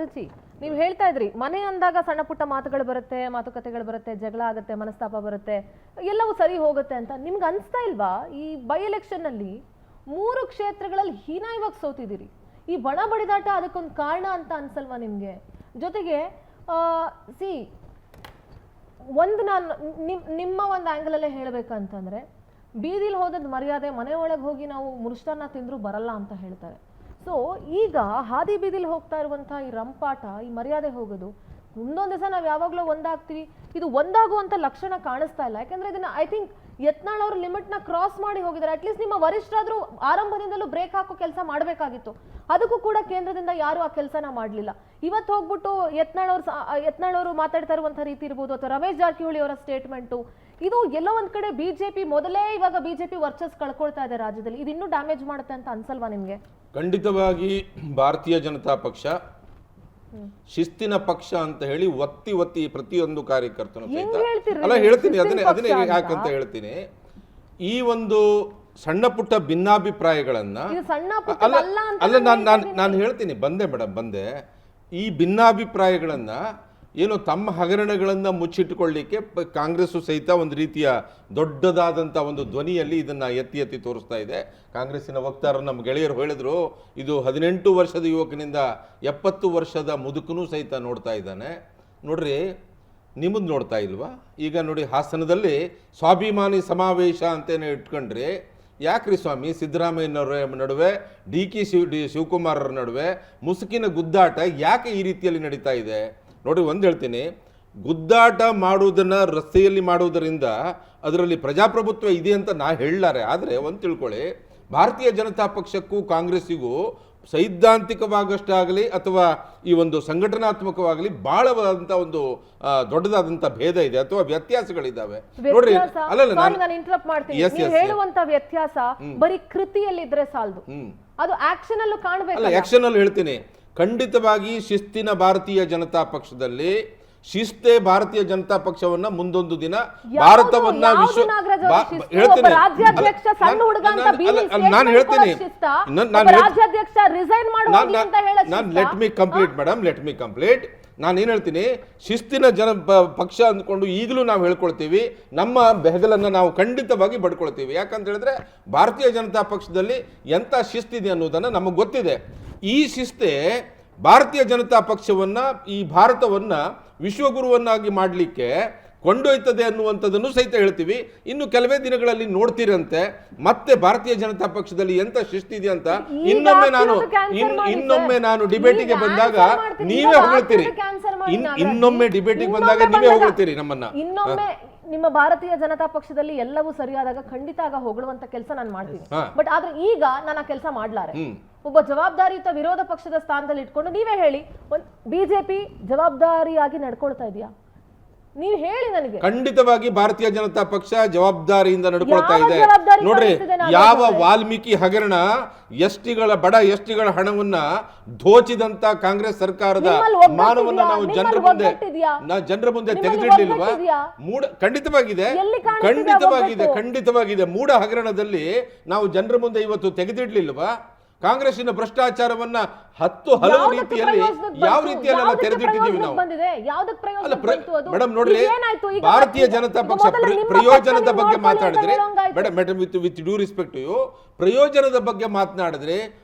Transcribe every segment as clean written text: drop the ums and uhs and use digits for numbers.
ರುಚಿ. ನೀವು ಹೇಳ್ತಾ ಇದ್ರಿ ಮನೆ ಅಂದಾಗ ಸಣ್ಣ ಪುಟ್ಟ ಮಾತುಗಳು ಬರುತ್ತೆ, ಮಾತುಕತೆಗಳು ಬರುತ್ತೆ, ಜಗಳ ಆಗುತ್ತೆ, ಮನಸ್ತಾಪ ಬರುತ್ತೆ, ಎಲ್ಲವೂ ಸರಿ ಹೋಗುತ್ತೆ ಅಂತ ನಿಮ್ಗೆ ಅನ್ಸ್ತಾ ಇಲ್ವಾ? ಈ ಬೈ ಎಲೆಕ್ಷನ್ ನಲ್ಲಿ 3 ಕ್ಷೇತ್ರಗಳಲ್ಲಿ ಹೀನಾಯವಾಗಿ ಸೋತಿದ್ದೀರಿ. ಈ ಬಣ ಬಡಿದಾಟ ಅದಕ್ಕೊಂದು ಕಾರಣ ಅಂತ ಅನ್ಸಲ್ವಾ ನಿಮ್ಗೆ? ಜೊತೆಗೆ ಸಿ ಒಂದು ನಾನು ನಿಮ್ಮ ಒಂದು ಆಂಗಲ್ ಅಲ್ಲೇ ಹೇಳ್ಬೇಕಂತಂದ್ರೆ ಬೀದಿಲಿ ಹೋದದ್ ಮರ್ಯಾದೆ, ಮನೆ ಒಳಗೆ ಹೋಗಿ ನಾವು ಮುರುಷ್ಟಾನ್ನ ತಿಂದ್ರು ಬರಲ್ಲ ಅಂತ ಹೇಳ್ತಾರೆ. ಸೊ ಈಗ ಹಾದಿ ಬೀದಿಲಿ ಹೋಗ್ತಾ ಇರುವಂತಹ ಈ ರಂಪಾಟ, ಈ ಮರ್ಯಾದೆ ಹೋಗೋದು, ಮುಂದೊಂದು ದಿವಸ ನಾವು ಯಾವಾಗಲೂ ಒಂದಾಗ್ತೀವಿ, ಇದು ಒಂದಾಗುವಂತ ಲಕ್ಷಣ ಕಾಣಿಸ್ತಾ ಇಲ್ಲ. ಯಾಕಂದ್ರೆ ಇದನ್ನ ಐ ಥಿಂಕ್ ಯತ್ನಾಳ್ ಅವರು ಲಿಮಿಟ್ ನ ಕ್ರಾಸ್ ಮಾಡಿ ಹೋಗಿದ್ದಾರೆ. ಅಟ್ಲೀಸ್ಟ್ ನಿಮ್ಮ ವರಿಷ್ಠರಾದ್ರೂ ಆರಂಭದಿಂದಲೂ ಬ್ರೇಕ್ ಹಾಕೋ ಕೆಲಸ ಮಾಡಬೇಕಾಗಿತ್ತು. ಅದಕ್ಕೂ ಕೂಡ ಕೇಂದ್ರದಿಂದ ಯಾರು ಆ ಕೆಲಸನ ಮಾಡಲಿಲ್ಲ. ಇವತ್ತು ಹೋಗ್ಬಿಟ್ಟು ಯತ್ನಾಳ್ ಅವರು ಮಾತಾಡ್ತಾ ಇರುವಂತಹ ರೀತಿ ಇರ್ಬೋದು, ಅಥವಾ ರಮೇಶ್ ಜಾರಕಿಹೊಳಿ ಅವರ ಸ್ಟೇಟ್ಮೆಂಟು, ಇದು ಎಲ್ಲೋ ಒಂದ್ ಕಡೆ ಬಿಜೆಪಿ ಮೊದಲೇ ಇವಾಗ ಬಿಜೆಪಿ ವರ್ಚಸ್ ಕಳ್ಕೊಳ್ತಾ ಇದೆ ರಾಜ್ಯದಲ್ಲಿ. ಇದು ಇನ್ನೂ ಡ್ಯಾಮೇಜ್ ಮಾಡುತ್ತೆ ಅಂತ ಅನ್ಸಲ್ವಾ ನಿಮ್ಗೆ? ಖಂಡಿತವಾಗಿ ಭಾರತೀಯ ಜನತಾ ಪಕ್ಷ ಶಿಸ್ತಿನ ಪಕ್ಷ ಅಂತ ಹೇಳಿ ಒತ್ತಿ ಪ್ರತಿಯೊಂದು ಕಾರ್ಯಕರ್ತನು ಸಹಿತ ಅಲ್ಲ ಹೇಳ್ತೀನಿ, ಅದನ್ನೇ ಯಾಕಂತ ಹೇಳ್ತೀನಿ. ಈ ಒಂದು ಸಣ್ಣ ಪುಟ್ಟ ಭಿನ್ನಾಭಿಪ್ರಾಯಗಳನ್ನ ಅಲ್ಲ ನಾನು ಹೇಳ್ತೀನಿ, ಬಂದೆ ಈ ಭಿನ್ನಾಭಿಪ್ರಾಯಗಳನ್ನ ಏನು ತಮ್ಮ ಹಗರಣಗಳನ್ನ ಮುಚ್ಚಿಟ್ಟುಕೊಳ್ಳಿಕ್ಕೆ ಕಾಂಗ್ರೆಸ್ಸು ಸಹಿತ ಒಂದು ರೀತಿಯ ದೊಡ್ಡದಾದಂಥ ಒಂದು ಧ್ವನಿಯಲ್ಲಿ ಇದನ್ನ ಎತ್ತಿ ತೋರಿಸ್ತಾ ಇದೆ. ಕಾಂಗ್ರೆಸ್ಸಿನ ವಕ್ತಾರರು ನಮ್ಮ ಗೆಳೆಯರು ಹೇಳಿದ್ರು, ಇದು 18 ವರ್ಷದ ಯುವಕನಿಂದ 70 ವರ್ಷದ ಮುದುಕನೂ ಸಹಿತ ನೋಡ್ತಾ ಇದ್ದಾನೆ. ನೋಡ್ರಿ, ನಿಮ್ಮದು ನೋಡ್ತಾ ಇಲ್ವಾ? ಈಗ ನೋಡಿ, ಹಾಸನದಲ್ಲಿ ಸ್ವಾಭಿಮಾನಿ ಸಮಾವೇಶ ಅಂತೇನೆ ಇಟ್ಕೊಂಡ್ರಿ. ಯಾಕ್ರಿ ಸ್ವಾಮಿ, ಸಿದ್ದರಾಮಯ್ಯನವರ ನಡುವೆ ಡಿ ಶಿವಕುಮಾರರ ನಡುವೆ ಮುಸುಕಿನ ಗುದ್ದಾಟ ಯಾಕೆ ಈ ರೀತಿಯಲ್ಲಿ ನಡೀತಾ ಇದೆ? ನೋಡಿ, ಒಂದು ಹೇಳ್ತೀನಿ, ಗುದ್ದಾಟ ಮಾಡುವುದನ್ನ ರಸ್ತೆಯಲ್ಲಿ ಮಾಡುವುದರಿಂದ ಅದರಲ್ಲಿ ಪ್ರಜಾಪ್ರಭುತ್ವ ಇದೆ ಅಂತ ನಾ ಹೇಳಲಾರೆ. ಆದರೆ ಒಂದು ತಿಳ್ಕೊಳ್ಳಿ, ಭಾರತೀಯ ಜನತಾ ಪಕ್ಷಕ್ಕೂ ಕಾಂಗ್ರೆಸ್ಸಿಗೂ ಸೈದ್ಧಾಂತಿಕವಾಗಷ್ಟಾಗಲಿ ಅಥವಾ ಈ ಒಂದು ಸಂಘಟನಾತ್ಮಕವಾಗಲಿ ಬಹಳವಾದಂಥ ಒಂದು ದೊಡ್ಡದಾದಂಥ ಭೇದ ಇದೆ ಅಥವಾ ವ್ಯತ್ಯಾಸಗಳಿದ್ದಾವೆ. ನೋಡ್ರಿ, ಹೇಳುವಂತ ವ್ಯತ್ಯಾಸ ಬರೀ ಕೃತಿಯಲ್ಲಿ ಇದ್ರೆ ಸಾಲದು, ಅದು ಆಕ್ಷನ್ ಅಲ್ಲೂ ಕಾಣಬೇಕು. ಅಲ್ಲ, ಆಕ್ಷನ್ ಅಲ್ಲೂ ಹೇಳ್ತೀನಿ. ಖಂಡಿತವಾಗಿ ಶಿಸ್ತಿನ ಭಾರತೀಯ ಜನತಾ ಪಕ್ಷದಲ್ಲಿ ಶಿಸ್ತೇ ಭಾರತೀಯ ಜನತಾ ಪಕ್ಷವನ್ನ ಮುಂದೊಂದು ದಿನ ಭಾರತವನ್ನ ಹೇಳ್ತೀನಿ, ಲೆಟ್ ಮಿ ಕಂಪ್ಲೀಟ್. ನಾನೇನು ಹೇಳ್ತೀನಿ, ಶಿಸ್ತಿನ ಪಕ್ಷ ಅಂದ್ಕೊಂಡು ಈಗಲೂ ನಾವು ಹೇಳ್ಕೊಳ್ತೀವಿ, ನಮ್ಮ ಬೆಹಗಲನ್ನು ನಾವು ಖಂಡಿತವಾಗಿ ಬಡ್ಕೊಳ್ತೀವಿ. ಯಾಕಂತ ಹೇಳಿದ್ರೆ ಭಾರತೀಯ ಜನತಾ ಪಕ್ಷದಲ್ಲಿ ಎಂಥ ಶಿಸ್ತಿದೆ ಅನ್ನೋದನ್ನು ನಮಗೆ ಗೊತ್ತಿದೆ. ಈ ಶಿಸ್ತೇ ಭಾರತೀಯ ಜನತಾ ಪಕ್ಷವನ್ನ, ಈ ಭಾರತವನ್ನ ವಿಶ್ವಗುರುವನ್ನಾಗಿ ಮಾಡಲಿಕ್ಕೆ ಕೊಂಡೊಯ್ತದೆ ಅನ್ನುವಂಥದ್ದನ್ನು ಸಹಿತ ಹೇಳ್ತೀವಿ. ಇನ್ನು ಕೆಲವೇ ದಿನಗಳಲ್ಲಿ ನೋಡ್ತೀರಂತೆ ಮತ್ತೆ ಭಾರತೀಯ ಜನತಾ ಪಕ್ಷದಲ್ಲಿ ಎಂತ ಶಿಸ್ತಿದೆ ಅಂತ. ಇನ್ನೊಮ್ಮೆ ನಾನು ಡಿಬೇಟಿಗೆ ಬಂದಾಗ ನೀವೇ ಹೊಗಳ್ತೀರಿ, ಇನ್ನೊಮ್ಮೆ ಡಿಬೇಟಿಗೆ ಬಂದಾಗ ನೀವೇ ಹೊಗಳ್ತೀರಿ ನಮ್ಮನ್ನ. ಇನ್ನೊಮ್ಮೆ ನಿಮ್ಮ ಭಾರತೀಯ ಜನತಾ ಪಕ್ಷದಲ್ಲಿ ಎಲ್ಲವೂ ಸರಿಯಾದಾಗ ಖಂಡಿತ ಆಗ ಹೊಗಳುವಂತ ಕೆಲಸ ನಾನು ಮಾಡ್ತೀನಿ. ಬಟ್ ಆದ್ರೆ ಈಗ ನಾನು ಆ ಕೆಲಸ ಮಾಡ್ಲಾರೆ. ಒಬ್ಬ ಜವಾಬ್ದಾರಿಯುತ ವಿರೋಧ ಪಕ್ಷದ ಸ್ಥಾನದಲ್ಲಿ ಇಟ್ಕೊಂಡು ನೀವೇ ಹೇಳಿ, ಬಿಜೆಪಿ ಜವಾಬ್ದಾರಿಯಾಗಿ ನಡ್ಕೊಳ್ತಾ ಇದೆಯಾ? ನೀವು ಹೇಳಿ ನನಗೆ. ಖಂಡಿತವಾಗಿ ಭಾರತೀಯ ಜನತಾ ಪಕ್ಷ ಜವಾಬ್ದಾರಿಯಿಂದ ನಡ್ಕೊಳ್ತಾ ಇದೆ. ನೋಡ್ರಿ, ಯಾವ ವಾಲ್ಮೀಕಿ ಹಗರಣ ಬಡ ಎಸ್ಟಿಗಳ ಹಣವನ್ನ ದೋಚಿದಂತ ಕಾಂಗ್ರೆಸ್ ಸರ್ಕಾರದ ಮಾನವನ್ನ ನಾವು ಜನರ ಮುಂದೆ ತೆಗೆದಿಡ್ಲಿಲ್ವಾ? ಖಂಡಿತವಾಗಿದೆ. ಮೂಢ ಹಗರಣದಲ್ಲಿ ನಾವು ಜನರ ಮುಂದೆ ಇವತ್ತು ತೆಗೆದಿಡ್ಲಿಲ್ವಾ? ಕಾಂಗ್ರೆಸ್ಸಿನ ಭ್ರಷ್ಟಾಚಾರವನ್ನ ಹಲವು ರೀತಿಯಲ್ಲಿ ಯಾವ ರೀತಿಯಲ್ಲೆಲ್ಲ ತೆರೆದಿಟ್ಟಿದ್ದೀವಿ ನಾವು. ಮೇಡಮ್ ನೋಡ್ರಿ, ಭಾರತೀಯ ಜನತಾ ಪಕ್ಷ ಪ್ರಯೋಜನದ ಬಗ್ಗೆ ಮಾತಾಡಿದ್ರೆ, madam with due respect to you, ಪ್ರಯೋಜನದ ಬಗ್ಗೆ ಮಾತನಾಡಿದ್ರೆ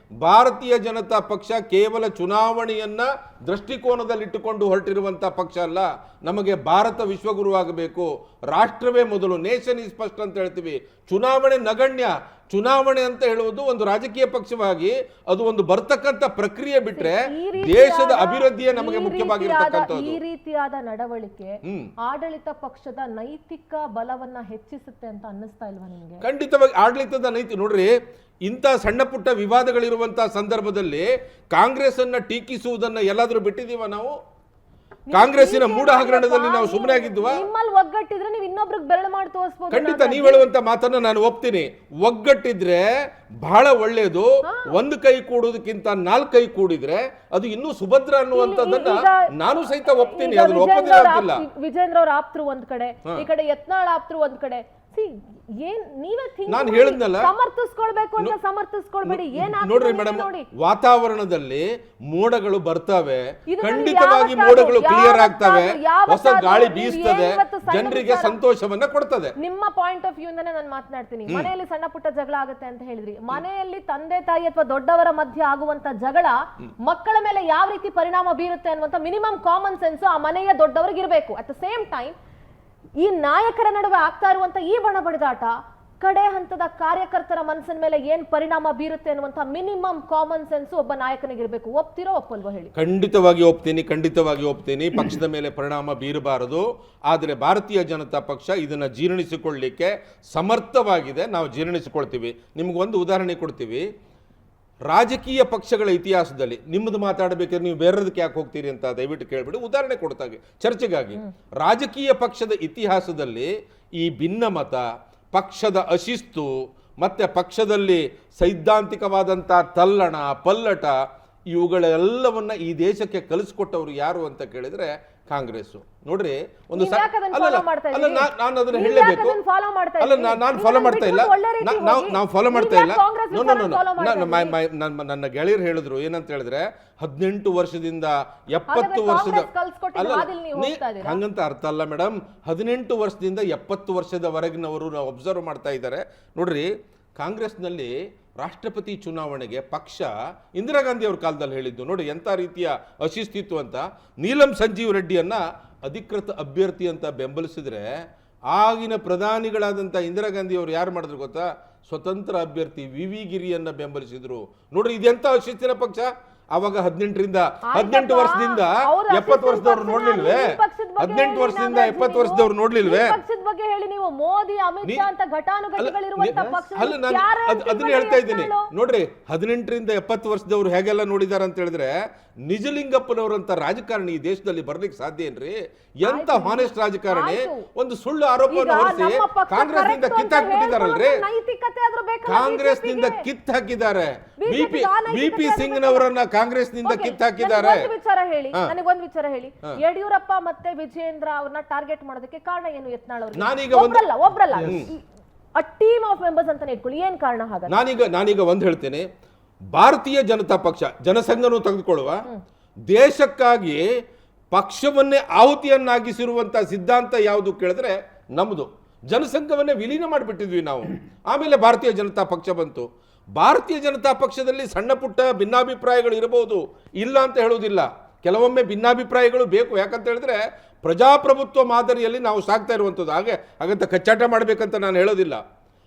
ಭಾರತೀಯ ಜನತಾ ಪಕ್ಷ ಕೇವಲ ಚುನಾವಣೆಯನ್ನ ದೃಷ್ಟಿಕೋನದಲ್ಲಿಟ್ಟುಕೊಂಡು ಹೊರಟಿರುವಂತಹ ಪಕ್ಷ ಅಲ್ಲ. ನಮಗೆ ಭಾರತ ವಿಶ್ವಗುರುವಾಗಬೇಕು, ರಾಷ್ಟ್ರವೇ ಮೊದಲು, ನೇಷನ್ ಈಸ್ ಫಸ್ಟ್ ಅಂತ ಹೇಳ್ತೀವಿ. ಚುನಾವಣೆ ನಗಣ್ಯ. ಚುನಾವಣೆ ಅಂತ ಹೇಳುವುದು ಒಂದು ರಾಜಕೀಯ ಪಕ್ಷವಾಗಿ ಅದು ಒಂದು ಬರ್ತಕ್ಕಂಥ ಪ್ರಕ್ರಿಯೆ ಬಿಟ್ರೆ ದೇಶದ ಅಭಿವೃದ್ಧಿಯೇ ನಮಗೆ ಮುಖ್ಯವಾಗಿರತಕ್ಕಂಥದ್ದು. ಈ ರೀತಿಯಾದ ನಡವಳಿಕೆ ಆಡಳಿತ ಪಕ್ಷದ ನೈತಿಕ ಬಲವನ್ನ ಹೆಚ್ಚಿಸುತ್ತೆ ಅಂತ ಅನ್ನಿಸ್ತಾ ಇಲ್ವಾ ನಿಮಗೆ? ಖಂಡಿತವಾಗಿ ಆಡಳಿತದ ನೋಡ್ರಿ, ಇಂಥ ಸಣ್ಣ ಪುಟ್ಟ ವಿವಾದಗಳಿರುವಂತಹ ಸಂದರ್ಭದಲ್ಲಿ ಕಾಂಗ್ರೆಸ್ ಅನ್ನ ಟೀಕಿಸುವುದನ್ನ ಎಲ್ಲಾದ್ರೂ ಬಿಟ್ಟಿದೀವ ನಾವು? ಕಾಂಗ್ರೆಸ್ಸಿನ ಮೂಢ ಹಗರಣದಲ್ಲಿ ನಾವು ಸುಮ್ಮನೆ ಆಗಿದ್ವಾ? ಒಗ್ಗಟ್ಟಿದ್ರೆ ನೀವು ಇನ್ನೊಬ್ರಿಗೆ ಬೆರಳು ಮಾಡಿ ತೋರಿಸಬಹುದು. ಖಂಡಿತ ನೀವು ಹೇಳುವಂತ ಮಾತನ್ನ ನಾನು ಒಪ್ತೀನಿ. ಒಗ್ಗಟ್ಟಿದ್ರೆ ಬಹಳ ಒಳ್ಳೆಯದು. ಒಂದು ಕೈ ಕೂಡುವುದಕ್ಕಿಂತ 4 ಕೈ ಕೂಡಿದ್ರೆ ಅದು ಇನ್ನೂ ಸುಭದ್ರ ಅನ್ನುವಂಥದ್ದನ್ನ ನಾನು ಸಹಿತ ಒಪ್ತೀನಿ. ಅದನ್ನ ಒಪ್ಪದಿಲ್ಲ. ವಿಜೇಂದ್ರ ಅವ್ರ ಆಪ್ತರು ಒಂದ್ ಕಡೆ, ಈ ಕಡೆ ಯತ್ನಾಳ್ ಆಪ್ತರು ಒಂದ್ ಕಡೆ. ನೀವೇ ನಾನು ಹೇಳಿದ್ನಲ್ಲ, ಸಮರ್ಥಿಸ್ಕೊಳ್ಬೇಕು ಅಂತ ಸಮರ್ಥಿಸ್ಕೊಳ್ಬೇಡಿ. ನೋಡ್ರಿ ಮೇಡಮ್, ವಾತಾವರಣದಲ್ಲಿ ಮೋಡಗಳು ಬರ್ತವೆ, ಖಂಡಿತವಾಗಿ ಮೋಡಗಳು ಕ್ಲಿಯರ್ ಆಗ್ತವೆ, ಹೊಸ ಗಾಳಿ ಬೀಸ್ತದೆ, ಜನರಿಗೆ ಸಂತೋಷವನ್ನ ಕೊಡ್ತದೆ. ನಿಮ್ಮ ಪಾಯಿಂಟ್ ಆಫ್ ವ್ಯೂ ಇಂದಾನೆ ನಾನು ಮಾತನಾಡ್ತೀನಿ. ಮನೆಯಲ್ಲಿ ಸಣ್ಣ ಪುಟ್ಟ ಜಗಳ ಆಗುತ್ತೆ ಅಂತ ಹೇಳಿದ್ರಿ. ಮನೆಯಲ್ಲಿ ತಂದೆ ತಾಯಿ ಅಥವಾ ದೊಡ್ಡವರ ಮಧ್ಯೆ ಆಗುವಂತ ಜಗಳ ಮಕ್ಕಳ ಮೇಲೆ ಯಾವ ರೀತಿ ಪರಿಣಾಮ ಬೀರುತ್ತೆ ಅನ್ನುವಂತ ಮಿನಿಮಮ್ ಕಾಮನ್ ಸೆನ್ಸ್ ಆ ಮನೆಯ ದೊಡ್ಡವರಿಗೆ ಇರಬೇಕು. ಅಟ್ ದ ಸೇಮ್ ಟೈಮ್ ಈ ನಾಯಕರ ನಡುವೆ ಆಗ್ತಾ ಇರುವಂತ ಈ ಬಣ ಬಡಿದಾಟ ಕಡೆ ಹಂತದ ಕಾರ್ಯಕರ್ತರ ಮನಸ್ಸಿನ ಮೇಲೆ ಏನ್ ಪರಿಣಾಮ ಬೀರುತ್ತೆ ಅನ್ನುವಂತ ಮಿನಿಮಮ್ ಕಾಮನ್ ಸೆನ್ಸ್ ಒಬ್ಬ ನಾಯಕನಿಗಿರ್ಬೇಕು. ಒಪ್ತಿರೋ ಒಪ್ಪಲ್ವೋ ಹೇಳಿ? ಖಂಡಿತವಾಗಿ ಒಪ್ತೀನಿ. ಪಕ್ಷದ ಮೇಲೆ ಪರಿಣಾಮ ಬೀರಬಾರದು. ಆದರೆ ಭಾರತೀಯ ಜನತಾ ಪಕ್ಷ ಇದನ್ನ ಜೀರ್ಣಿಸಿಕೊಳ್ಳಲಿಕ್ಕೆ ಸಮರ್ಥವಾಗಿದೆ. ನಾವು ಜೀರ್ಣಿಸಿಕೊಳ್ತೀವಿ. ನಿಮ್ಗೊಂದು ಉದಾಹರಣೆ ಕೊಡ್ತೀವಿ. ರಾಜಕೀಯ ಪಕ್ಷಗಳ ಇತಿಹಾಸದಲ್ಲಿ ನಿಮ್ಮದು ಮಾತಾಡಬೇಕಾದ್ರೆ ನೀವು ಬೇರೆದಕ್ಕೆ ಯಾಕೆ ಹೋಗ್ತೀರಿ ಅಂತ ದಯವಿಟ್ಟು ಕೇಳ್ಬಿಡಿ. ಉದಾಹರಣೆ ಕೊಡ್ತಾಗೆ ಚರ್ಚೆಗಾಗಿ. ರಾಜಕೀಯ ಪಕ್ಷದ ಇತಿಹಾಸದಲ್ಲಿ ಈ ಭಿನ್ನಮತ, ಪಕ್ಷದ ಅಶಿಸ್ತು, ಮತ್ತೆ ಪಕ್ಷದಲ್ಲಿ ಸೈದ್ಧಾಂತಿಕವಾದಂಥ ತಲ್ಲಣ ಪಲ್ಲಟ, ಇವುಗಳೆಲ್ಲವನ್ನ ಈ ದೇಶಕ್ಕೆ ಕಲಿಸ್ಕೊಟ್ಟವರು ಯಾರು ಅಂತ ಕೇಳಿದ್ರೆ ಕಾಂಗ್ರೆಸ್. ನೋಡ್ರಿ, ಒಂದು ನಾನು ಅದನ್ನ ಹೇಳಲೇಬೇಕು. ಅಲ್ಲ, ನಾನು ಫಾಲೋ ಮಾಡ್ತಾ ಇಲ್ಲ, ನಾವು ಫಾಲೋ ಮಾಡ್ತಾ ಇಲ್ಲ. ನನ್ನ ಗೆಳೆಯರು ಹೇಳಿದ್ರು ಏನಂತ ಹೇಳಿದ್ರೆ 18 ವರ್ಷದಿಂದ 70 ವರ್ಷದ ಹಂಗಂತ ಅರ್ಥ ಅಲ್ಲ ಮೇಡಮ್. 18 ವರ್ಷದಿಂದ 70 ವರ್ಷದವರೆಗಿನವರು ಒಬ್ಸರ್ವ್ ಮಾಡ್ತಾ ಇದ್ದಾರೆ. ನೋಡ್ರಿ, ಕಾಂಗ್ರೆಸ್ನಲ್ಲಿ ರಾಷ್ಟ್ರಪತಿ ಚುನಾವಣೆಗೆ ಪಕ್ಷ ಇಂದಿರಾ ಗಾಂಧಿ ಅವ್ರ ಕಾಲದಲ್ಲಿ ಹೇಳಿದ್ದು ನೋಡಿ ಎಂಥ ರೀತಿಯ ಅಶಿಸ್ತಿತ್ತು ಅಂತ. ನೀಲಂ ಸಂಜೀವ್ ರೆಡ್ಡಿಯನ್ನ ಅಧಿಕೃತ ಅಭ್ಯರ್ಥಿ ಅಂತ ಬೆಂಬಲಿಸಿದ್ರೆ ಆಗಿನ ಪ್ರಧಾನಿಗಳಾದಂಥ ಇಂದಿರಾ ಗಾಂಧಿ ಅವರು ಯಾರು ಮಾಡಿದ್ರು ಗೊತ್ತಾ? ಸ್ವತಂತ್ರ ಅಭ್ಯರ್ಥಿ ವಿ ಗಿರಿಯನ್ನ ಬೆಂಬಲಿಸಿದ್ರು. ನೋಡ್ರಿ, ಇದೆಂಥ ಅಶಿಸ್ತಿನ ಪಕ್ಷ. ಅವಾಗ 18 ವರ್ಷದಿಂದ 70 ವರ್ಷದವ್ರು ನೋಡ್ಲಿಲ್ವೇ? 18 ವರ್ಷದಿಂದ 70 ವರ್ಷದವ್ರು ನೋಡ್ಲಿಲ್ವೇ? ಬಗ್ಗೆ ಹೇಳಿ ನೀವು. ಮೋದಿ, ಅಮಿತ್ ಶಾ ಅಂತ ಘಟಾನುಘಟಿಗಳಿರುವಂತ ಪಕ್ಷ. ಅಲ್ಲ, ನಾನು ಅದನ್ನ ಹೇಳ್ತಾ ಇದ್ದೀನಿ. ನೋಡ್ರಿ, 18ರಿಂದ 70 ವರ್ಷದವ್ರು ಹೇಗೆಲ್ಲ ನೋಡಿದಾರೆ ಅಂತ ಹೇಳಿದ್ರೆ ನಿಜಲಿಂಗಪ್ಪನವರಂತ ರಾಜಕಾರಣಿ ಈ ದೇಶದಲ್ಲಿ ಬರ್ಲಿಕ್ಕೆ ಸಾಧ್ಯ ಏನ್ರಿ? ಎಂತ ಹಾನೆಸ್ಟ್ ರಾಜಕಾರಣಿ. ಒಂದು ಸುಳ್ಳು ಆರೋಪವನ್ನು ಹೊರಿಸಿ ಕಾಂಗ್ರೆಸ್ನಿಂದ ಕಿತ್ತಾಕ್ಬಿಟ್ಟಿದಾರಲ್ರಿ. ಕಾಂಗ್ರೆಸ್ನಿಂದ ಕಿತ್ತಾಕಿದ್ದಾರೆ. ವಿ.ಪಿ. ಸಿಂಗ್ನವರನ್ನ ಕಾಂಗ್ರೆಸ್ನಿಂದ ಕಿತ್ತಾಕಿದ್ದಾರೆ. ವಿಚಾರ ಹೇಳಿ, ನನಗೊಂದು ವಿಚಾರ ಹೇಳಿ. ಯಡಿಯೂರಪ್ಪ ಮತ್ತೆ ವಿಜಯೇಂದ್ರ ಅವ್ರನ್ನ ಟಾರ್ಗೆಟ್ ಮಾಡೋದಕ್ಕೆ ಕಾರಣ ಏನು? ಯತ್ನಾಳ್ ಅವರು ಒಬ್ರಲ್ಲ, ಅ ಟೀಮ್ ಆಫ್ ಮೆಂಬರ್ಸ್ ಅಂತ ಇಟ್ಕೊಳ್ಳಿ. ಏನ್ ಕಾರಣ? ಹಾಗಾದ್ರೆ ನಾನೀಗ ಒಂದು ಹೇಳ್ತೇನೆ. ಭಾರತೀಯ ಜನತಾ ಪಕ್ಷ, ಜನಸಂಘನೂ ತೆಗೆದುಕೊಳ್ಳುವ, ದೇಶಕ್ಕಾಗಿ ಪಕ್ಷವನ್ನೇ ಆಹುತಿಯನ್ನಾಗಿಸಿರುವಂತ ಸಿದ್ಧಾಂತ ಯಾವುದು ಕೇಳಿದ್ರೆ ನಮ್ದು. ಜನಸಂಘವನ್ನೇ ವಿಲೀನ ಮಾಡಿಬಿಟ್ಟಿದ್ವಿ ನಾವು. ಆಮೇಲೆ ಭಾರತೀಯ ಜನತಾ ಪಕ್ಷ ಬಂತು. ಭಾರತೀಯ ಜನತಾ ಪಕ್ಷದಲ್ಲಿ ಸಣ್ಣ ಪುಟ್ಟ ಭಿನ್ನಾಭಿಪ್ರಾಯಗಳು ಇರಬಹುದು, ಇಲ್ಲ ಅಂತ ಹೇಳುವುದಿಲ್ಲ. ಕೆಲವೊಮ್ಮೆ ಭಿನ್ನಾಭಿಪ್ರಾಯಗಳು ಬೇಕು. ಯಾಕಂತ ಹೇಳಿದ್ರೆ ಪ್ರಜಾಪ್ರಭುತ್ವ ಮಾದರಿಯಲ್ಲಿ ನಾವು ಸಾಗ್ತಾ ಇರುವಂಥದ್ದು. ಹಾಗಂತ ಕಚ್ಚಾಟ ಮಾಡಬೇಕಂತ ನಾನು ಹೇಳೋದಿಲ್ಲ.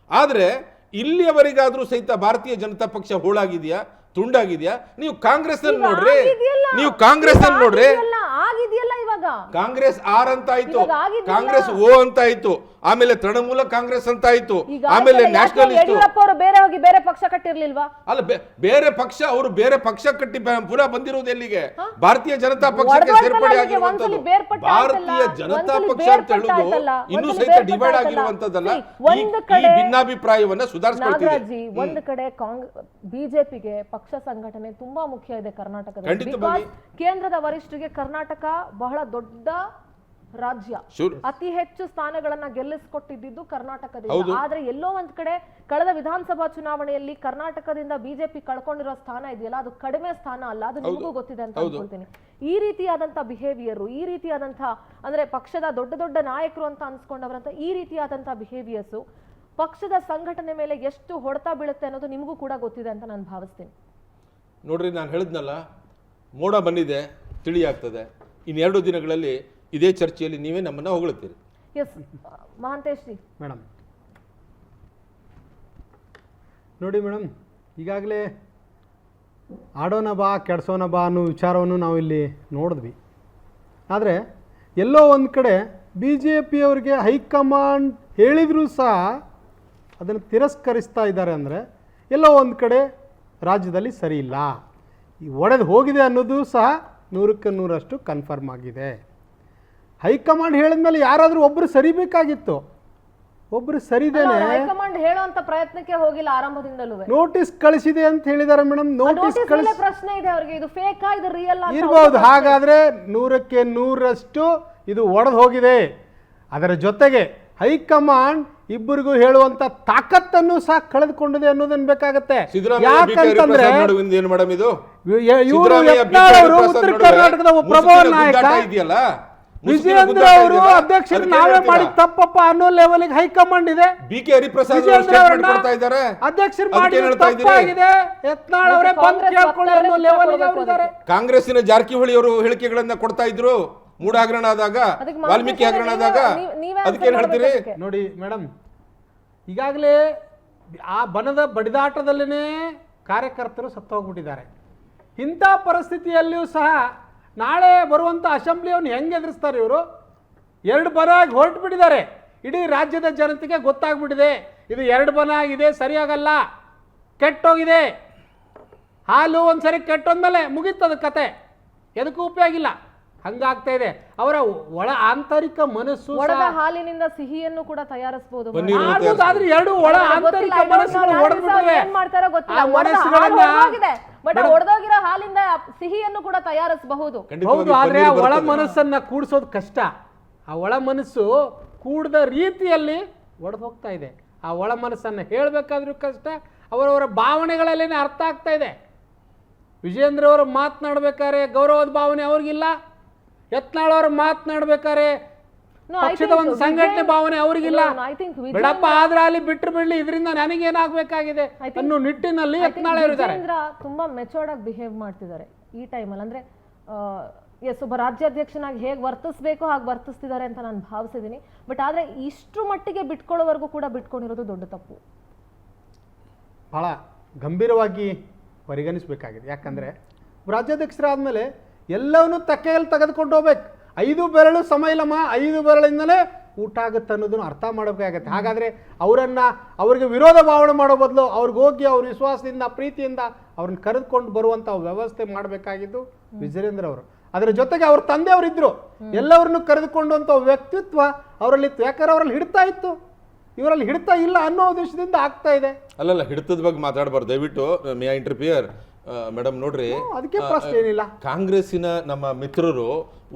ಆದರೆ ಇಲ್ಲಿಯವರೆಗಾದ್ರೂ ಸಹಿತ ಭಾರತೀಯ ಜನತಾ ಪಕ್ಷ ಹೋಳಾಗಿದೆಯಾ, ತುಂಡಾಗಿದೆಯಾ? ನೀವು ಕಾಂಗ್ರೆಸ್ ಅನ್ನು ನೋಡ್ರಿ, ಕಾಂಗ್ರೆಸ್ ಆರ್ ಅಂತ ಆಯ್ತು, ಕಾಂಗ್ರೆಸ್ ಓ ಅಂತ ಆಯ್ತು, ಆಮೇಲೆ ತೃಣಮೂಲ ಕಾಂಗ್ರೆಸ್ ಅಂತ ಆಯ್ತು, ಆಮೇಲೆ ನ್ಯಾಷನಲಿಸ್ಟ್. ಬೇರೆ ಹೋಗಿ ಬೇರೆ ಪಕ್ಷ ಕಟ್ಟಿರ್ಲಿಲ್ವಾ? ಅಲ್ಲ, ಬೇರೆ ಪಕ್ಷ, ಅವರು ಬೇರೆ ಪಕ್ಷ ಕಟ್ಟಿ ಪುನಃ ಬಂದಿರೋದು ಎಲ್ಲಿಗೆ? ಭಾರತೀಯ ಜನತಾ ಪಕ್ಷಕ್ಕೆ ಸೇರ್ಪಡೆ ಆಗಿರುವಂತದ್ದು. ಭಾರತೀಯ ಜನತಾ ಪಕ್ಷ ಅಂತ ಹೇಳುದು ಇನ್ನೂ ಸಹಿತ ಡಿವೈಡ್ ಆಗಿರುವಂತದ್ದಲ್ಲ. ಈ ಭಿನ್ನಾಭಿಪ್ರಾಯವನ್ನ ಸುಧಾರಿಸಿಕೊಳ್ತಿದೆ. ಒಂದು ಕಡೆ ಬಿಜೆಪಿಗೆ ಪಕ್ಷ ಸಂಘಟನೆ ತುಂಬಾ ಮುಖ್ಯ ಇದೆ ಕರ್ನಾಟಕದಲ್ಲಿ. ಕೇಂದ್ರದ ವರಿಷ್ಠರಿಗೆ ಕರ್ನಾಟಕ ಬಹಳ ದೊಡ್ಡ ರಾಜ್ಯ, ಅತಿ ಹೆಚ್ಚು ಸ್ಥಾನಗಳನ್ನ ಗೆಲ್ಲಿಸಿಕೊಟ್ಟಿದ್ದು ಕರ್ನಾಟಕದಿಂದ. ಆದ್ರೆ ಎಲ್ಲೋ ಒಂದ್ ಕಡೆ ಕಳೆದ ವಿಧಾನಸಭಾ ಚುನಾವಣೆಯಲ್ಲಿ ಕರ್ನಾಟಕದಿಂದ ಬಿಜೆಪಿ ಕಳ್ಕೊಂಡಿರೋ ಸ್ಥಾನ ಇದೆಯಲ್ಲ, ಅದು ಕಡಿಮೆ ಸ್ಥಾನ ಅಲ್ಲ. ಅದು ನಿಮಗೂ ಗೊತ್ತಿದೆ ಅಂತ ಅನ್ಕೊಳ್ತೀನಿ. ಈ ರೀತಿಯಾದಂತಹ ಬಿಹೇವಿಯರ್, ಈ ರೀತಿಯಾದಂತಹ ಅಂದ್ರೆ ಪಕ್ಷದ ದೊಡ್ಡ ದೊಡ್ಡ ನಾಯಕರು ಅಂತ ಅನ್ಸ್ಕೊಂಡವರಂತ ಈ ರೀತಿಯಾದಂತಹ ಬಿಹೇವಿಯರ್ಸ್ ಪಕ್ಷದ ಸಂಘಟನೆ ಮೇಲೆ ಎಷ್ಟು ಹೊಡೆತ ಬೀಳುತ್ತೆ ಅನ್ನೋದು ನಿಮಗೂ ಕೂಡ ಗೊತ್ತಿದೆ ಅಂತ ನಾನು ಭಾವಿಸ್ತೀನಿ. ನೋಡ್ರಿ, ನಾನು ಹೇಳಿದ್ನಲ್ಲ, ಮೋಡ ಬಂದಿದೆ, ತಿಳಿಯಾಗ್ತದೆ. ಇನ್ನೆರಡು ದಿನಗಳಲ್ಲಿ ಇದೇ ಚರ್ಚೆಯಲ್ಲಿ ನೀವೇ ನಮ್ಮನ್ನ ಹೊಗಳುತ್ತೀರಿ. ಎಸ್ ಮಹಾಂತೇಶ್ ಜಿ. ಮೇಡಮ್ ನೋಡಿ ಮೇಡಮ್, ಈಗಾಗಲೇ ಆಡೋಣ ಬಾ ಕೆಡ್ಸೋಣ ಬಾ ಅನ್ನೋ ವಿಚಾರವನ್ನು ನಾವು ಇಲ್ಲಿ ನೋಡಿದ್ವಿ. ಆದರೆ ಎಲ್ಲೋ ಒಂದು ಕಡೆ ಬಿ ಜೆ ಪಿಯವರಿಗೆ ಹೈಕಮಾಂಡ್ ಹೇಳಿದರೂ ಸಹ ಅದನ್ನು ತಿರಸ್ಕರಿಸ್ತಾ ಇದ್ದಾರೆ. ಅಂದರೆ ಎಲ್ಲೋ ಒಂದು ಕಡೆ ರಾಜ್ಯದಲ್ಲಿ ಸರಿ ಇಲ್ಲ, ಈ ಒಡೆದು ಹೋಗಿದೆ ಅನ್ನೋದು ಸಹ 100ಕ್ಕೆ 100ರಷ್ಟು ಕನ್ಫರ್ಮ್ ಆಗಿದೆ. ಹೈಕಮಾಂಡ್ ಹೇಳಿದ್ಮೇಲೆ ಯಾರಾದರೂ ಒಬ್ಬರು ಸರಿಬೇಕಾಗಿತ್ತು, ಒಬ್ಬರು ಸರಿದೇನೆ. ಹೈಕಮಾಂಡ್ ಹೇಳುವಂತ ಪ್ರಯತ್ನಕ್ಕೆ ಹೋಗಿಲ್ಲ ಆರಂಭದಿಂದಲೂ. ನೋಟಿಸ್ ಕಳಿಸಿದೆ ಅಂತ ಹೇಳಿದ್ದಾರೆ ಮೇಡಮ್. ನೋಟಿಸ್ ಕಳಿಸಿ ಪ್ರಶ್ನೆ ಇದೆ ಅವರಿಗೆ, ಇದು ಫೇಕಾ ಇದು ರಿಯಲ್ ಇರಬಹುದು. ಹಾಗಾದ್ರೆ 100ಕ್ಕೆ 100ರಷ್ಟು ಇದು ಒಡೆದು ಹೋಗಿದೆ. ಅದರ ಜೊತೆಗೆ ಹೈಕಮಾಂಡ್ ಇಬ್ಬರಿಗೂ ಹೇಳುವಂತ ತಾಕತ್ತನ್ನು ಸಹ ಕಳೆದುಕೊಂಡಿದೆ ಅನ್ನೋದನ್ನ ಬೇಕಾಗತ್ತೆ. ಸಿದ್ದರಾಮಯ್ಯ ಬಿ ಕೆ ಯಾಕಂತಂದ್ರೆ ಹರಿಪ್ರಸಾದ್ ನಡುವಿನ ಏನು ಮೇಡಮ್ ಇದು? ಇವರು ಸಿದ್ದರಾಮಯ್ಯ ಬಿ ಕೆ ಅವರು ಹರಿಪ್ರಸಾದ್ ಉತ್ತರ ನಡುವೆ ಕರ್ನಾಟಕದ ಪ್ರಭಾವ ಮುಸುಕಿನ ನಾಯಕ ಗುದ್ದಾಟ ಇದೆಯಲ್ಲ, ಮುಸುಕಿನ ವಿಜಯೇಂದ್ರ ಗುದ್ದಾಟ ಅವರು ಇದೆಯಲ್ಲ, ಅಧ್ಯಕ್ಷರು ಅದಕ್ಕೆ ನಾವೇ ಹೇಳ್ತೀರಾ? ಮಾಡಿ ತಪ್ಪಪ್ಪ ಅನ್ನೋ ಲೆವೆಲ್ಗೆ ಹೈಕಮಾಂಡ್ ಇದೆ. B K Hariprasad Vijayendra statement ಕೊಡ್ತಾ ಇದ್ದಾರೆ. ಅಧ್ಯಕ್ಷರು ಅದಕ್ಕೆ ಮಾಡಿ ಏನ್ ಹೇಳ್ತಾ ಇದ್ದೀರಿ? ತಪ್ಪಾಗಿದೆ, ಯತ್ನಾಳ್ ಅವರೇ ಬಂದ್ ಕೇಳ್ಕೊಳ್ಳಿ ಅನ್ನೋ ಲೆವೆಲ್ಗೆ ಅವರಿದ್ದಾರೆ. ಕಾಂಗ್ರೆಸ್ಸಿನ ಜಾರಕಿಹೊಳಿ ಅವರು ಹೇಳಿಕೆಗಳನ್ನ ಕೊಡ್ತಾ ಇದ್ರು ಮೂಡ ಹಗರಣ ಆದಾಗ, ಅದಕ್ಕೆ ವಾಲ್ಮೀಕಿ ಹಗರಣ ಆದಾಗ. ನೀವೇ ಅದಕ್ಕೇನ್ ಹೇಳ್ತೀರಿ? ನೋಡಿ ಮೇಡಮ್, ಈಗಾಗಲೇ ಆ ಬನದ ಬಡಿದಾಟದಲ್ಲೇ ಕಾರ್ಯಕರ್ತರು ಸತ್ತೋಗ್ಬಿಟ್ಟಿದ್ದಾರೆ. ಇಂಥ ಪರಿಸ್ಥಿತಿಯಲ್ಲಿಯೂ ಸಹ ನಾಳೆ ಬರುವಂಥ ಅಸೆಂಬ್ಲಿಯನ್ನು ಹೆಂಗೆ ಎದುರಿಸ್ತಾರೆ ಇವರು? 2 ಬನ ಆಗಿ ಹೊರಟು ಬಿಟ್ಟಿದ್ದಾರೆ. ಇಡೀ ರಾಜ್ಯದ ಜನತೆಗೆ ಗೊತ್ತಾಗ್ಬಿಟ್ಟಿದೆ ಇದು 2 ಬನ ಆಗಿದೆ, ಸರಿಯಾಗಲ್ಲ, ಕೆಟ್ಟೋಗಿದೆ. ಹಾಲು ಒಂದ್ಸರಿ ಕೆಟ್ಟೋದ್ಮೇಲೆ ಮುಗೀತದ ಕತೆ, ಎದಕ್ಕೂ ಉಪಯೋಗ ಇಲ್ಲ. ಹಂಗಾಗ್ತಾ ಇದೆ. ಅವರ ಒಳ ಆಂತರಿಕ ಮನಸ್ಸು ಒಡೆದ ಹಾಲಿನಿಂದ ಸಿಹಿಯನ್ನು ಕೂಡ ತಯಾರಿಸಬಹುದು. ಪನ್ನೀರ್ ಆದ್ರೆ 2 ಒಳ ಆಂತರಿಕ ಮನಸ್ಸುಗಳು ಒಡೆದ್ಬಿಟ್ಟಿವೆ. ಏನ್ ಮಾಡ್ತಾರೋ ಗೊತ್ತಿಲ್ಲ. ಆ ಮನಸ್ಸುಗಳನ್ನ ಬಟ್ ಒಡೆದೋಗಿರೋ ಹಾಲಿಂದ ಸಿಹಿಯನ್ನು ಕೂಡ ತಯಾರಿಸಬಹುದು. ಹೌದು, ಆದ್ರೆ ಆ ಒಳ ಮನಸ್ಸನ್ನ ಕೂಡಿಸೋದು ಕಷ್ಟ. ಆ ಒಳ ಮನಸ್ಸು ಕೂಡದ ರೀತಿಯಲ್ಲಿ ಒಡೆದು ಹೋಗ್ತಾ ಇದೆ. ಆ ಒಳ ಮನಸ್ಸನ್ನ ಹೇಳ್ಬೇಕಾದ್ರೂ ಕಷ್ಟ, ಅವರವರ ಭಾವನೆಗಳಲ್ಲೇನೆ ಅರ್ಥ ಆಗ್ತಾ ಇದೆ. ವಿಜಯೇಂದ್ರ ಅವರು ಮಾತನಾಡ್ಬೇಕಾದ್ರೆ ಗೌರವದ ಭಾವನೆ ಅವ್ರಿಗಿಲ್ಲ. ಯತ್ನಾಳ್ ಅವರು ಮಾತನಾಡ್ಬೇಕಾದ್ರೆ ಪಕ್ಷದ ಒಂದು ಸಂಘಟನೆ ಭಾವನೆ ಅವ್ರಿಗಿಲ್ಲ. ಬಿಡಪ್ಪ, ಆದ್ರೆ ಅಲ್ಲಿ ಬಿಟ್ಟರು ಬಿಡ್ಲಿ, ಇದರಿಂದ ನನಗೇನಾಗಬೇಕಾಗಿದೆ ಅನ್ನೋ ನಿಟ್ಟಿನಲ್ಲಿ ಯತ್ನಾಳ್ ಅವರಿದ್ದಾರೆ. ವಿಜೇಂದ್ರ ತುಂಬಾ ಮೆಚೋರ್ಡ್ ಆಗಿ ಬಿಹೇವ್ ಮಾಡ್ತಿದ್ದಾರೆ ಈ ಟೈಮಲ್ಲಿ. ಅಂದ್ರೆ ಎಸ್, ಒಬ್ಬ ರಾಜ್ಯಾಧ್ಯಕ್ಷನಾಗಿ ಹೇಗೆ ವರ್ತಿಸ್ಬೇಕು ಹಾಗೆ ವರ್ತಿಸ್ತಿದ್ದಾರೆ ಅಂತ ನಾನು ಭಾವಿಸಿದ್ದೀನಿ. ಬಟ್ ಆದ್ರೆ ಇಷ್ಟು ಮಟ್ಟಿಗೆ ಬಿಟ್ಕೊಳ್ಳೋವರೆಗೂ ಕೂಡ ಬಿಟ್ಕೊಂಡಿರೋದು ದೊಡ್ಡ ತಪ್ಪು. ಬಹಳ ಗಂಭೀರವಾಗಿ ಪರಿಗಣಿಸಬೇಕಾಗಿದೆ. ಯಾಕಂದರೆ ರಾಜ್ಯಾಧ್ಯಕ್ಷರಾದಮೇಲೆ ಎಲ್ಲವನ್ನೂ ತಕ್ಕೆಯಲ್ಲಿ ತೆಗೆದುಕೊಂಡು ಹೋಗ್ಬೇಕು. 5 ಬೆರಳು ಸಮ ಇಲ್ಲಮ್ಮ, 5 ಬೆರಳಿಂದಲೇ ಊಟ ಆಗುತ್ತೆ ಅನ್ನೋದನ್ನು ಅರ್ಥ ಮಾಡಬೇಕಾಗತ್ತೆ. ಹಾಗಾದರೆ ಅವರಿಗೆ ವಿರೋಧ ಭಾವನೆ ಮಾಡೋ ಬದಲು ಅವ್ರಿಗೆ ಹೋಗಿ ಅವ್ರ ವಿಶ್ವಾಸದಿಂದ ಪ್ರೀತಿಯಿಂದ ಅವ್ರನ್ನ ಕರೆದುಕೊಂಡು ಬರುವಂಥ ವ್ಯವಸ್ಥೆ ಮಾಡಬೇಕಾಗಿದ್ದು ವಿಜಯೇಂದ್ರ ಅವರು. ಅದರ ಜೊತೆಗೆ ಅವ್ರ ತಂದೆಯವರಿದ್ದರು, ಎಲ್ಲವರನ್ನು ಕರೆದುಕೊಂಡು ಅಂತ ವ್ಯಕ್ತಿತ್ವ ಅವರಲ್ಲಿತ್ತು. ಯಾಕಂದ್ರೆ ಅವರಲ್ಲಿ ಹಿಡ್ತಾ ಇತ್ತು, ಇವರಲ್ಲಿ ಹಿಡ್ತಾ ಇಲ್ಲ ಅನ್ನೋ ಉದ್ದೇಶದಿಂದ ಆಗ್ತಾ ಇದೆ. ಅಲ್ಲಲ್ಲ, ಹಿಡಿತದ ಬಗ್ಗೆ ಮಾತಾಡಬಾರ್ದು ದಯವಿಟ್ಟು. May I interfere madam? ನೋಡ್ರಿ, ಅದಕ್ಕೆ ಪ್ರಶ್ನೆ ಏನಿಲ್ಲ. ಕಾಂಗ್ರೆಸ್ಸಿನ ನಮ್ಮ ಮಿತ್ರರು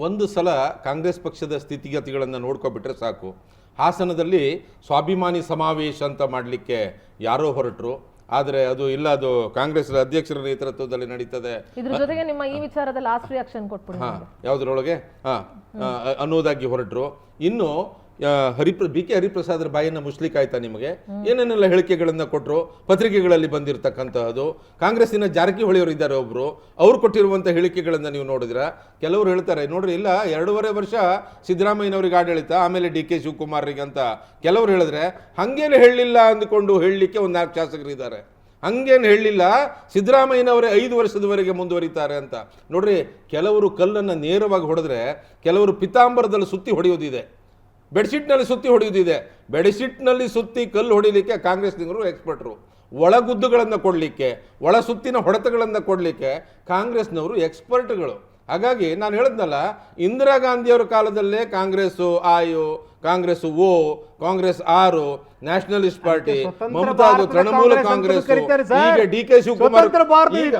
ಒಂದು ಸಲ ಕಾಂಗ್ರೆಸ್ ಪಕ್ಷದ ಸ್ಥಿತಿಗತಿಗಳನ್ನು ನೋಡ್ಕೊಬಿಟ್ರೆ ಸಾಕು. ಹಾಸನದಲ್ಲಿ ಸ್ವಾಭಿಮಾನಿ ಸಮಾವೇಶ ಅಂತ ಮಾಡಲಿಕ್ಕೆ ಯಾರೋ ಹೊರಟರು, ಆದರೆ ಅದು ಇಲ್ಲ, ಅದು ಕಾಂಗ್ರೆಸ್ ಅಧ್ಯಕ್ಷರ ನೇತೃತ್ವದಲ್ಲಿ ನಡೀತದೆ. ಇದ್ರ ಜೊತೆಗೆ ನಿಮ್ಮ ಈ ವಿಚಾರದ ಲಾಸ್ಟ್ ರಿಯಾಕ್ಷನ್ ಕೊಟ್ಬಿಡಿ. ಯಾವುದ್ರೊಳಗೆ ಅನ್ನೋದಾಗಿ ಹೊರಟರು. ಇನ್ನು ಬಿ ಕೆ ಹರಿಪ್ರಸಾದ್ರ ಬಾಯಿಯನ್ನು ಮುಸ್ಲಿಕ್ ಆಯ್ತಾ ನಿಮಗೆ? ಏನೇನೆಲ್ಲ ಹೇಳಿಕೆಗಳನ್ನ ಕೊಟ್ಟರು, ಪತ್ರಿಕೆಗಳಲ್ಲಿ ಬಂದಿರತಕ್ಕಂತಹದ್ದು. ಕಾಂಗ್ರೆಸ್ಸಿನ ಜಾರಕಿಹೊಳಿ ಅವರು ಇದ್ದಾರೆ ಒಬ್ರು, ಅವ್ರು ಕೊಟ್ಟಿರುವಂಥ ಹೇಳಿಕೆಗಳನ್ನ ನೀವು ನೋಡಿದ್ರ. ಕೆಲವರು ಹೇಳ್ತಾರೆ ನೋಡ್ರಿ, ಇಲ್ಲ 2.5 ವರ್ಷ ಸಿದ್ದರಾಮಯ್ಯನವ್ರಿಗೆ ಆಡಳಿತ, ಆಮೇಲೆ ಡಿ ಕೆ ಶಿವಕುಮಾರ್ರಿಗೆ ಅಂತ ಕೆಲವರು ಹೇಳಿದ್ರೆ, ಹಂಗೇನು ಹೇಳಲಿಲ್ಲ ಅಂದ್ಕೊಂಡು ಹೇಳಲಿಕ್ಕೆ ಒಂದು 4 ಶಾಸಕರಿದ್ದಾರೆ. ಹಂಗೇನು ಹೇಳಲಿಲ್ಲ, ಸಿದ್ದರಾಮಯ್ಯನವರೇ 5 ವರ್ಷದವರೆಗೆ ಮುಂದುವರಿತಾರೆ ಅಂತ. ನೋಡ್ರಿ, ಕೆಲವರು ಕಲ್ಲನ್ನು ನೇರವಾಗಿ ಹೊಡೆದ್ರೆ, ಕೆಲವರು ಪಿತಾಂಬರದಲ್ಲಿ ಸುತ್ತಿ ಹೊಡೆಯೋದಿದೆ, ಬೆಡ್ಶೀಟ್ನಲ್ಲಿ ಸುತ್ತಿ ಹೊಡೆಯುವುದಿದೆ. ಬೆಡ್ಶೀಟ್ನಲ್ಲಿ ಸುತ್ತಿ ಕಲ್ಲು ಹೊಡಿಲಿಕ್ಕೆ ಕಾಂಗ್ರೆಸ್ನಿಗರು ಎಕ್ಸ್ಪರ್ಟ್ರು. ಒಳಗುದ್ದುಗಳನ್ನು ಕೊಡಲಿಕ್ಕೆ, ಒಳ ಸುತ್ತಿನ ಹೊಡೆತಗಳನ್ನು ಕೊಡಲಿಕ್ಕೆ ಕಾಂಗ್ರೆಸ್ನವರು ಎಕ್ಸ್ಪರ್ಟ್ಗಳು. ಹಾಗಾಗಿ ನಾನು ಹೇಳಿದ್ನಲ್ಲ, ಇಂದಿರಾ ಗಾಂಧಿಯವರ ಕಾಲದಲ್ಲೇ ಕಾಂಗ್ರೆಸ್ಸು ಆಯು, ಕಾಂಗ್ರೆಸ್ ಓ, ಕಾಂಗ್ರೆಸ್ ಆರು, ನ್ಯಾಷನಲಿಸ್ಟ್ ಪಾರ್ಟಿ, ಮಮತಾದು ತೃಣಮೂಲ ಕಾಂಗ್ರೆಸ್, ಈಗ ಡಿ ಕೆ ಶಿವಕುಮಾರ್, ಈಗ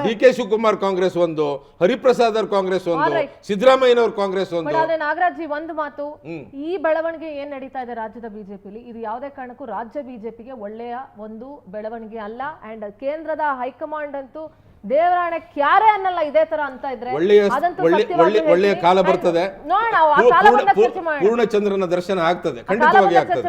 ಡಿ ಕೆ ಶಿವಕುಮಾರ್ ಕಾಂಗ್ರೆಸ್ ಒಂದು, ಹರಿಪ್ರಸಾದ್ ಅವ್ರ ಕಾಂಗ್ರೆಸ್ ಒಂದು, ಸಿದ್ದರಾಮಯ್ಯನವ್ರ ಕಾಂಗ್ರೆಸ್ ಒಂದು. ನಾಗರಾಜ್ ಜಿ, ಒಂದು ಮಾತು, ಈ ಬೆಳವಣಿಗೆ ಏನ್ ನಡೀತಾ ಇದೆ ರಾಜ್ಯದ ಬಿಜೆಪಿಲಿ, ಇದು ಯಾವುದೇ ಕಾರಣಕ್ಕೂ ರಾಜ್ಯ ಬಿಜೆಪಿಗೆ ಒಳ್ಳೆಯ ಒಂದು ಬೆಳವಣಿಗೆ ಅಲ್ಲ. ಅಂಡ್ ಕೇಂದ್ರದ ಹೈಕಮಾಂಡ್ ಅಂತೂ ದೇವರಾಣೆ ಕ್ಯಾರೆ ಅನ್ನಲ್ಲ ಇದೇ ತರ ಅಂತ ಇದ್ರೆ ಒಳ್ಳೆಯ ಕಾಲ ಬರ್ತದೆ, ನೋಡೋಣ, ಪೂರ್ಣಚಂದ್ರನ ದರ್ಶನ ಆಗ್ತದೆ, ಖಂಡಿತವಾಗಿ ಆಗ್ತದೆ.